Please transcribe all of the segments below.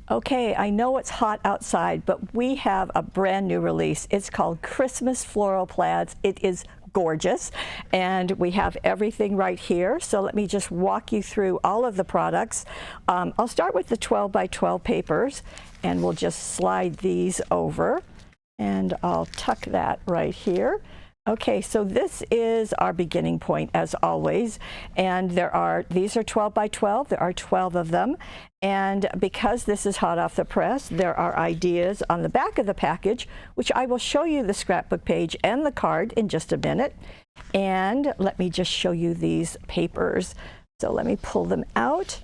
Okay, I know it's hot outside, but we have a brand new release. It's called Christmas Floral Plaids. It is gorgeous, and we have everything right here. So let me just walk you through all of the products. I'll start with the 12 by 12 papers, and we'll just slide these over, and I'll tuck that right here. Okay, so this is our beginning point as always, and these are 12 by 12. There are 12 of them, and because this is hot off the press, there are ideas on the back of the package, which I will show you the scrapbook page and the card in just a minute. And let me just show you these papers. So let me pull them out.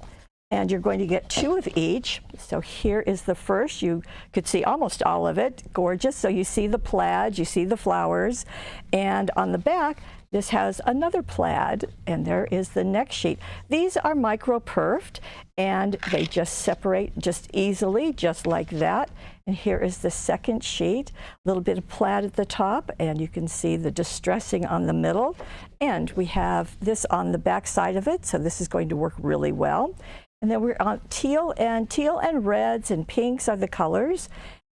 And you're going to get 2 of each. So here is the first. You could see almost all of it. Gorgeous. So you see the plaid, you see the flowers. And on the back, this has another plaid. And there is the next sheet. These are micro-perfed, and they just separate just easily, just like that. And here is the second sheet. A little bit of plaid at the top, and you can see the distressing on the middle. And we have this on the back side of it, so this is going to work really well. And then we're on teal and reds and pinks are the colors.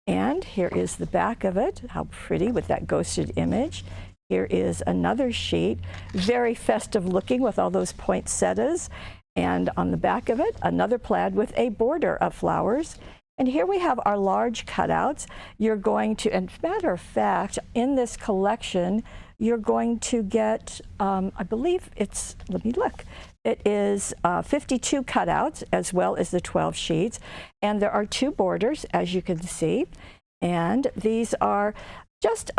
And here is the back of it. How pretty with that ghosted image. Here is another sheet, very festive looking with all those poinsettias. And on the back of it, another plaid with a border of flowers. And here we have our large cutouts. You're going to, and matter of fact, in this collection, you're going to get, I believe it's, let me look. It is 52 cutouts as well as the 12 sheets. And there are 2 borders, as you can see. And these are just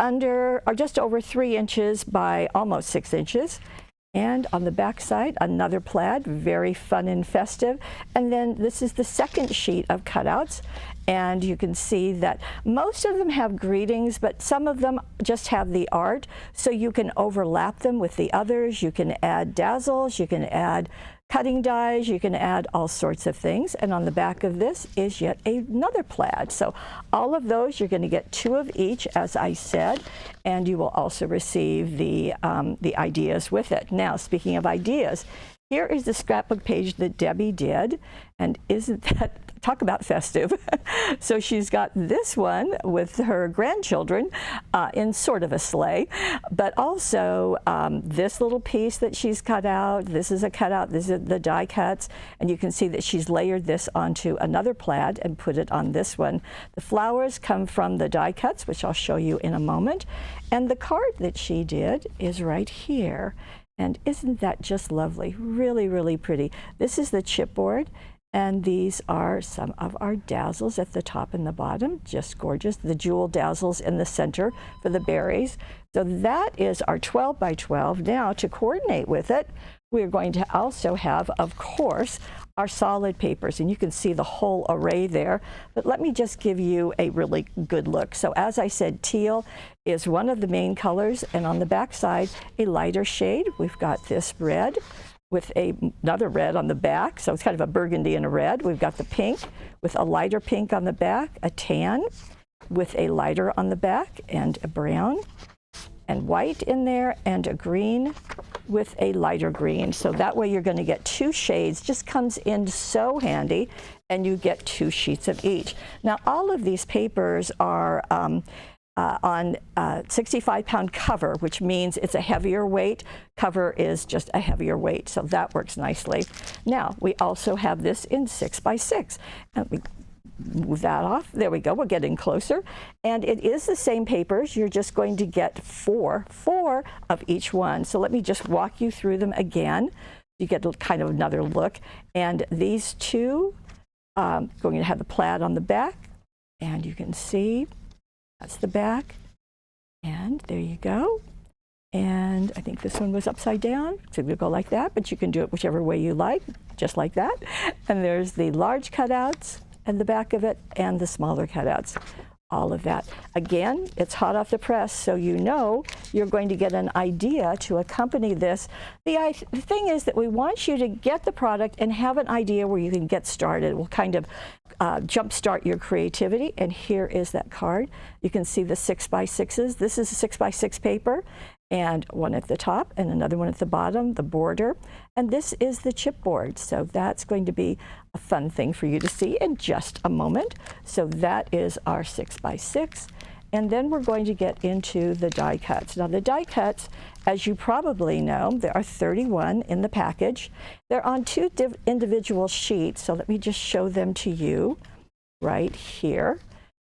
over 3 inches by almost 6 inches. And on the back side, another plaid, very fun and festive. And then this is the second sheet of cutouts. And you can see that most of them have greetings, but some of them just have the art. So you can overlap them with the others. You can add dazzles, you can add cutting dies, you can add all sorts of things. And on the back of this is yet another plaid. So all of those, you're going to get 2 of each, as I said, and you will also receive the ideas with it. Now, speaking of ideas, here is the scrapbook page that Debbie did, and isn't that, talk about festive. So she's got this one with her grandchildren in sort of a sleigh, but also this little piece that she's cut out. This is a cutout. This is the die cuts, and you can see that she's layered this onto another plaid and put it on this one. The flowers come from the die cuts, which I'll show you in a moment, and the card that she did is right here. And isn't that just lovely? Really, really pretty. This is the chipboard, and these are some of our dazzles at the top and the bottom. Just gorgeous. The jewel dazzles in the center for the berries. So that is our 12 by 12. Now, to coordinate with it, we're going to also have, of course, our solid papers, and you can see the whole array there. But let me just give you a really good look. So as I said, teal is one of the main colors, and on the back side, a lighter shade. We've got this red with another red on the back, so it's kind of a burgundy and a red. We've got the pink with a lighter pink on the back, a tan with a lighter on the back, and a brown and white in there, and a green with a lighter green. So that way you're going to get 2 shades. Just comes in so handy, and you get 2 sheets of each. Now, all of these papers are on 65-pound cover, which means it's a heavier weight. Cover is just a heavier weight, so that works nicely. Now, we also have this in 6 by 6. And we move that off. There we go. We're getting closer. And it is the same papers. You're just going to get four of each one. So let me just walk you through them again. You get kind of another look. And these 2 going to have the plaid on the back. And you can see that's the back. And there you go. And I think this one was upside down. So we'll go like that, but you can do it whichever way you like, just like that. And there's the large cutouts and the back of it, and the smaller cutouts. All of that. Again, it's hot off the press, so you know you're going to get an idea to accompany this. The thing is that we want you to get the product and have an idea where you can get started. We'll kind of jumpstart your creativity, and here is that card. You can see the 6 by 6s. This is a 6 by 6 paper, and one at the top and another one at the bottom, the border. And this is the chipboard. So that's going to be a fun thing for you to see in just a moment. So that is our 6x6. And then we're going to get into the die cuts. Now the die cuts, as you probably know, there are 31 in the package. They're on two individual sheets. So let me just show them to you right here.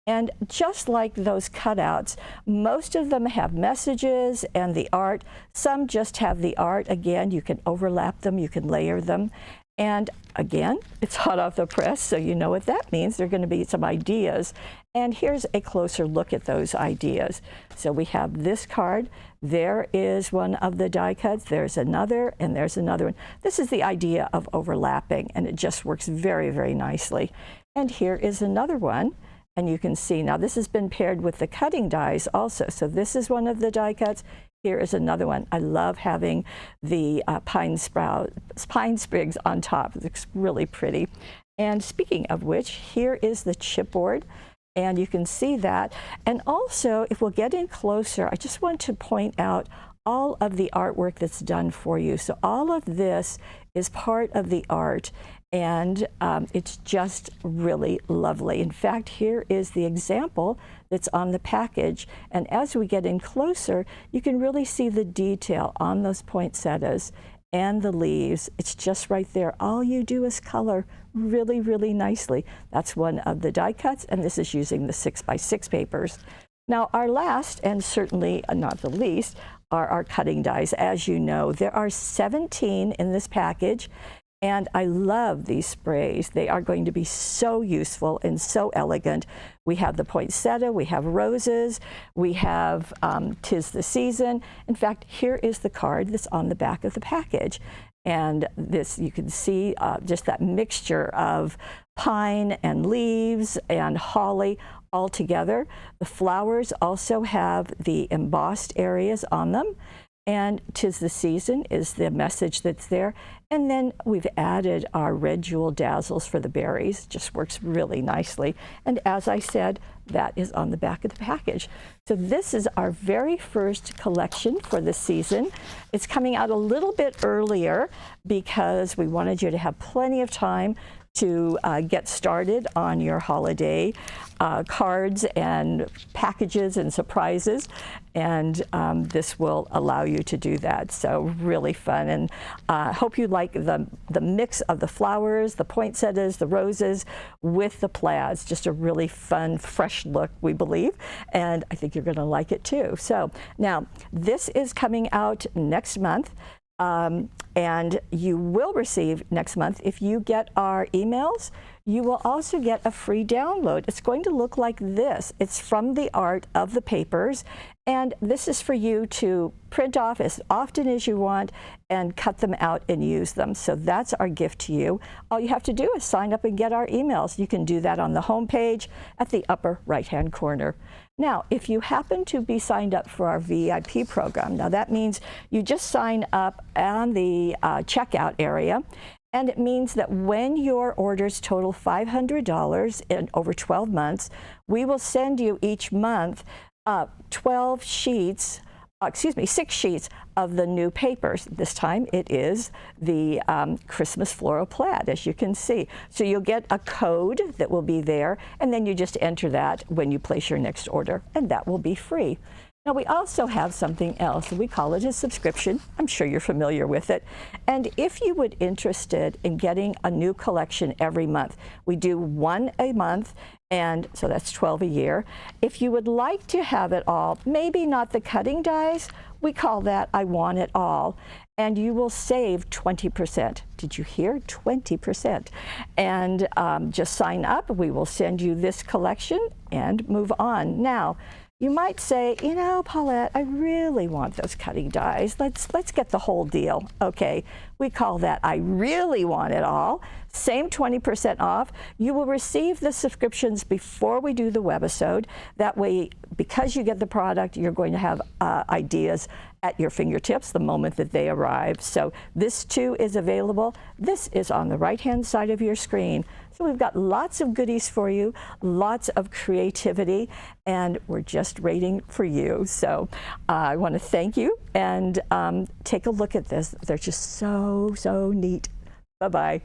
And just like those cutouts, most of them have messages and the art. Some just have the art. Again, you can overlap them, you can layer them. And again, it's hot off the press, so you know what that means. There are going to be some ideas. And here's a closer look at those ideas. So we have this card. There is one of the die cuts. There's another, and there's another one. This is the idea of overlapping, and it just works very, very nicely. And here is another one. And you can see now this has been paired with the cutting dies also. So this is one of the die cuts. Here is another one. I love having the pine sprigs on top. It looks really pretty. And speaking of which, here is the chipboard. And you can see that. And also, if we'll get in closer, I just want to point out all of the artwork that's done for you. So all of this is part of the art. And it's just really lovely. In fact, here is the example that's on the package. And as we get in closer, you can really see the detail on those poinsettias and the leaves. It's just right there. All you do is color really, really nicely. That's one of the die cuts, and this is using the 6x6 papers. Now, our last, and certainly not the least, are our cutting dies. As you know, there are 17 in this package. And I love these sprays. They are going to be so useful and so elegant. We have the poinsettia, we have roses, we have 'Tis the Season. In fact, here is the card that's on the back of the package. And this, you can see just that mixture of pine and leaves and holly all together. The flowers also have the embossed areas on them. And 'Tis the Season is the message that's there. And then we've added our red jewel dazzles for the berries. Just works really nicely. And as I said, that is on the back of the package. So this is our very first collection for the season. It's coming out a little bit earlier because we wanted you to have plenty of time to get started on your holiday cards and packages and surprises, and this will allow you to do that. So really fun, and hope you like the mix of the flowers, the poinsettias, the roses with the plaids. Just a really fun, fresh look, we believe, and I think you're going to like it too. So now this is coming out next month. And you will receive next month, if you get our emails, you will also get a free download. It's going to look like this. It's from the art of the papers, and this is for you to print off as often as you want and cut them out and use them. So that's our gift to you. All you have to do is sign up and get our emails. You can do that on the home page at the upper right-hand corner. Now, if you happen to be signed up for our VIP program, now that means you just sign up on the checkout area, and it means that when your orders total $500 in over 12 months, we will send you each month 6 sheets of the new papers. This time it is the Christmas Floral Plaid, as you can see. So you'll get a code that will be there, and then you just enter that when you place your next order, and that will be free. Now, we also have something else. We call it a subscription. I'm sure you're familiar with it. And if you would interested in getting a new collection every month, we do one a month, and so that's 12 a year. If you would like to have it all, maybe not the cutting dies, we call that I Want It All, and you will save 20%. Did you hear? 20%. And just sign up. We will send you this collection and move on. Now, you might say, you know, Paulette, I really want those cutting dies. Let's get the whole deal. Okay, we call that I Really Want It All. Same 20% off. You will receive the subscriptions before we do the webisode. That way, because you get the product, you're going to have ideas at your fingertips the moment that they arrive. So this too is available. This is on the right-hand side of your screen. So we've got lots of goodies for you, lots of creativity, and we're just waiting for you. So I want to thank you and take a look at this. They're just so, so neat. Bye-bye.